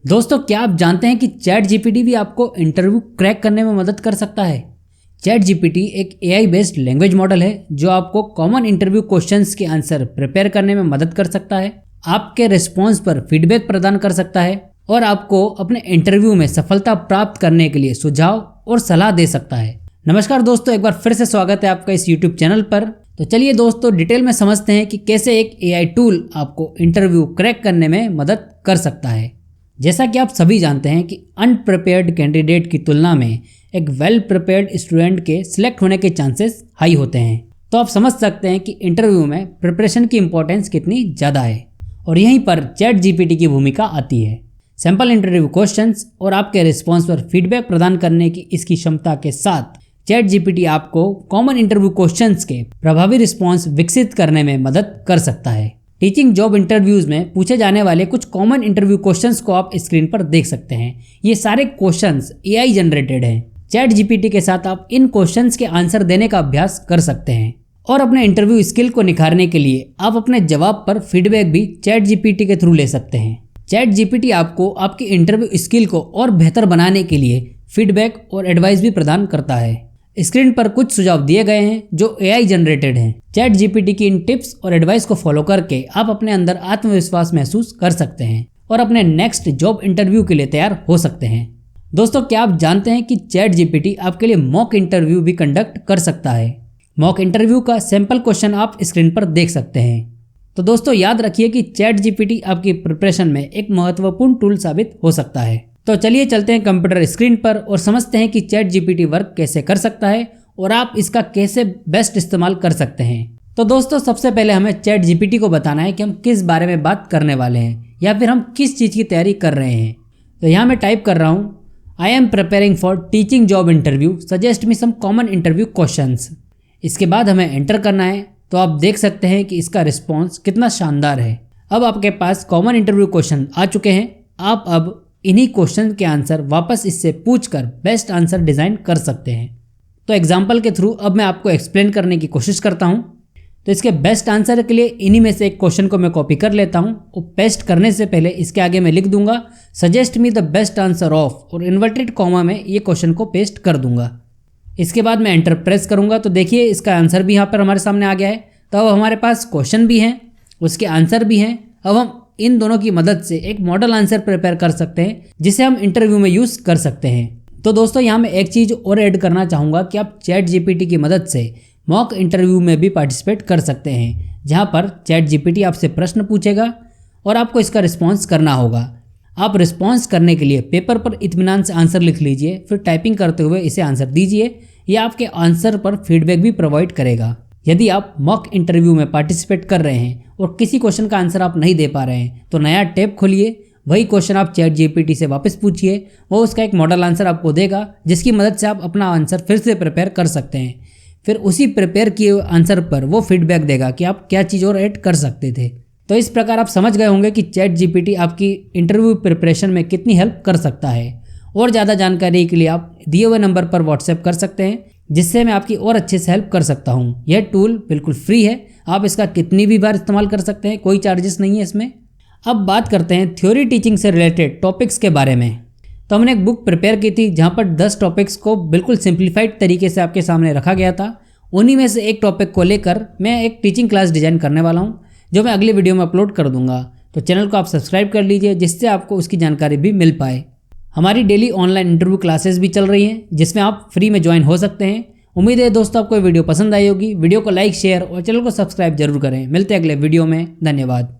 दोस्तों, क्या आप जानते हैं कि चैट जीपीटी भी आपको इंटरव्यू क्रैक करने में मदद कर सकता है। चैट जीपीटी एक एआई बेस्ड लैंग्वेज मॉडल है जो आपको कॉमन इंटरव्यू क्वेश्चंस के आंसर प्रिपेयर करने में मदद कर सकता है, आपके रिस्पॉन्स पर फीडबैक प्रदान कर सकता है और आपको अपने इंटरव्यू में सफलता प्राप्त करने के लिए सुझाव और सलाह दे सकता है। नमस्कार दोस्तों, एक बार फिर से स्वागत है आपका इस यूट्यूब चैनल पर। तो चलिए दोस्तों, डिटेल में समझते हैं कि कैसे एक एआई टूल आपको इंटरव्यू क्रैक करने में मदद कर सकता है। जैसा कि आप सभी जानते हैं कि अनप्रिपेयर्ड कैंडिडेट की तुलना में एक वेल प्रिपेयर्ड स्टूडेंट के सिलेक्ट होने के चांसेस हाई होते हैं। तो आप समझ सकते हैं कि इंटरव्यू में प्रिपरेशन की इंपॉर्टेंस कितनी ज़्यादा है और यहीं पर चैट जीपीटी की भूमिका आती है। सैंपल इंटरव्यू क्वेश्चंस और आपके रिस्पॉन्स पर फीडबैक प्रदान करने की इसकी क्षमता के साथ चैट जीपीटी आपको कॉमन इंटरव्यू क्वेश्चंस के प्रभावी रिस्पॉन्स विकसित करने में मदद कर सकता है। टीचिंग जॉब इंटरव्यूज में पूछे जाने वाले कुछ कॉमन इंटरव्यू क्वेश्चंस को आप स्क्रीन पर देख सकते हैं। ये सारे क्वेश्चंस एआई जनरेटेड हैं। चैट जीपीटी के साथ आप इन क्वेश्चंस के आंसर देने का अभ्यास कर सकते हैं और अपने इंटरव्यू स्किल को निखारने के लिए आप अपने जवाब पर फीडबैक भी चैट जीपीटी के थ्रू ले सकते हैं। चैट जीपीटी आपको आपकी इंटरव्यू स्किल को और बेहतर बनाने के लिए फीडबैक और एडवाइस भी प्रदान करता है। स्क्रीन पर कुछ सुझाव दिए गए हैं जो एआई जनरेटेड हैं। चैट जीपीटी की इन टिप्स और एडवाइस को फॉलो करके आप अपने अंदर आत्मविश्वास महसूस कर सकते हैं और अपने नेक्स्ट जॉब इंटरव्यू के लिए तैयार हो सकते हैं। दोस्तों, क्या आप जानते हैं कि चैट जीपीटी आपके लिए मॉक इंटरव्यू भी कंडक्ट कर सकता है। मॉक इंटरव्यू का सैंपल क्वेश्चन आप स्क्रीन पर देख सकते हैं। तो दोस्तों, याद रखिए कि चैट जीपीटी आपकी प्रिपरेशन में एक महत्वपूर्ण टूल साबित हो सकता है। तो चलिए चलते हैं कंप्यूटर स्क्रीन पर और समझते हैं कि चैट जीपीटी वर्क कैसे कर सकता है और आप इसका कैसे बेस्ट इस्तेमाल कर सकते हैं। तो दोस्तों, सबसे पहले हमें चैट जीपीटी को बताना है कि हम किस बारे में बात करने वाले हैं या फिर हम किस चीज़ की तैयारी कर रहे हैं। तो यहाँ मैं टाइप कर रहा हूँ, I am preparing for teaching job interview, suggest me some common interview questions. इसके बाद हमें एंटर करना है। तो आप देख सकते हैं कि इसका रिस्पॉन्स कितना शानदार है। अब आपके पास कॉमन इंटरव्यू क्वेश्चन आ चुके हैं। आप अब इन्हीं क्वेश्चन के आंसर वापस इससे पूछकर बेस्ट आंसर डिज़ाइन कर सकते हैं। तो एग्जाम्पल के थ्रू अब मैं आपको एक्सप्लेन करने की कोशिश करता हूँ। तो इसके बेस्ट आंसर के लिए इन्हीं में से एक क्वेश्चन को मैं कॉपी कर लेता हूँ और पेस्ट करने से पहले इसके आगे मैं लिख दूंगा suggest me the best answer of, और इन्वर्टेड कॉमा में ये क्वेश्चन को पेस्ट कर दूंगा। इसके बाद मैं एंटर प्रेस करूंगा तो देखिए इसका आंसर भी यहाँ पर हमारे सामने आ गया है। तो अब हमारे पास क्वेश्चन भी हैं, उसके आंसर भी हैं। अब हम इन दोनों की मदद से एक मॉडल आंसर प्रिपेयर कर सकते हैं जिसे हम इंटरव्यू में यूज़ कर सकते हैं। तो दोस्तों, यहाँ मैं एक चीज़ और ऐड करना चाहूँगा कि आप चैट जीपीटी की मदद से मॉक इंटरव्यू में भी पार्टिसिपेट कर सकते हैं, जहाँ पर चैट जीपीटी आपसे प्रश्न पूछेगा और आपको इसका रिस्पॉन्स करना होगा। आप रिस्पॉन्स करने के लिए पेपर पर इत्मीनान से आंसर लिख लीजिए, फिर टाइपिंग करते हुए इसे आंसर दीजिए। यह आपके आंसर पर फीडबैक भी प्रोवाइड करेगा। यदि आप मॉक इंटरव्यू में पार्टिसिपेट कर रहे हैं और किसी क्वेश्चन का आंसर आप नहीं दे पा रहे हैं तो नया टैब खोलिए, वही क्वेश्चन आप चैट जीपीटी से वापस पूछिए, वो उसका एक मॉडल आंसर आपको देगा जिसकी मदद से आप अपना आंसर फिर से प्रिपेयर कर सकते हैं। फिर उसी प्रिपेयर किए आंसर पर वो फीडबैक देगा कि आप क्या चीज़ और ऐड कर सकते थे। तो इस प्रकार आप समझ गए होंगे कि चैट जीपीटी आपकी इंटरव्यू प्रिपरेशन में कितनी हेल्प कर सकता है। और ज़्यादा जानकारी के लिए आप दिए हुए नंबर पर व्हाट्सएप कर सकते हैं, जिससे मैं आपकी और अच्छे से हेल्प कर सकता हूँ। यह टूल बिल्कुल फ्री है, आप इसका कितनी भी बार इस्तेमाल कर सकते हैं, कोई चार्जेस नहीं है इसमें। अब बात करते हैं थ्योरी टीचिंग से रिलेटेड टॉपिक्स के बारे में। तो हमने एक बुक प्रिपेयर की थी जहाँ पर 10 टॉपिक्स को बिल्कुल सिंप्लीफाइड तरीके से आपके सामने रखा गया था। उन्हीं में से एक टॉपिक को लेकर मैं एक टीचिंग क्लास डिजाइन करने वाला हूँ, जो मैं अगली वीडियो में अपलोड कर दूंगा। तो चैनल को आप सब्सक्राइब कर लीजिए, जिससे आपको उसकी जानकारी भी मिल पाए। हमारी डेली ऑनलाइन इंटरव्यू क्लासेस भी चल रही हैं, जिसमें आप फ्री में ज्वाइन हो सकते हैं। उम्मीद है दोस्तों आपको वीडियो पसंद आई होगी। वीडियो को लाइक, शेयर और चैनल को सब्सक्राइब जरूर करें। मिलते हैं अगले वीडियो में। धन्यवाद।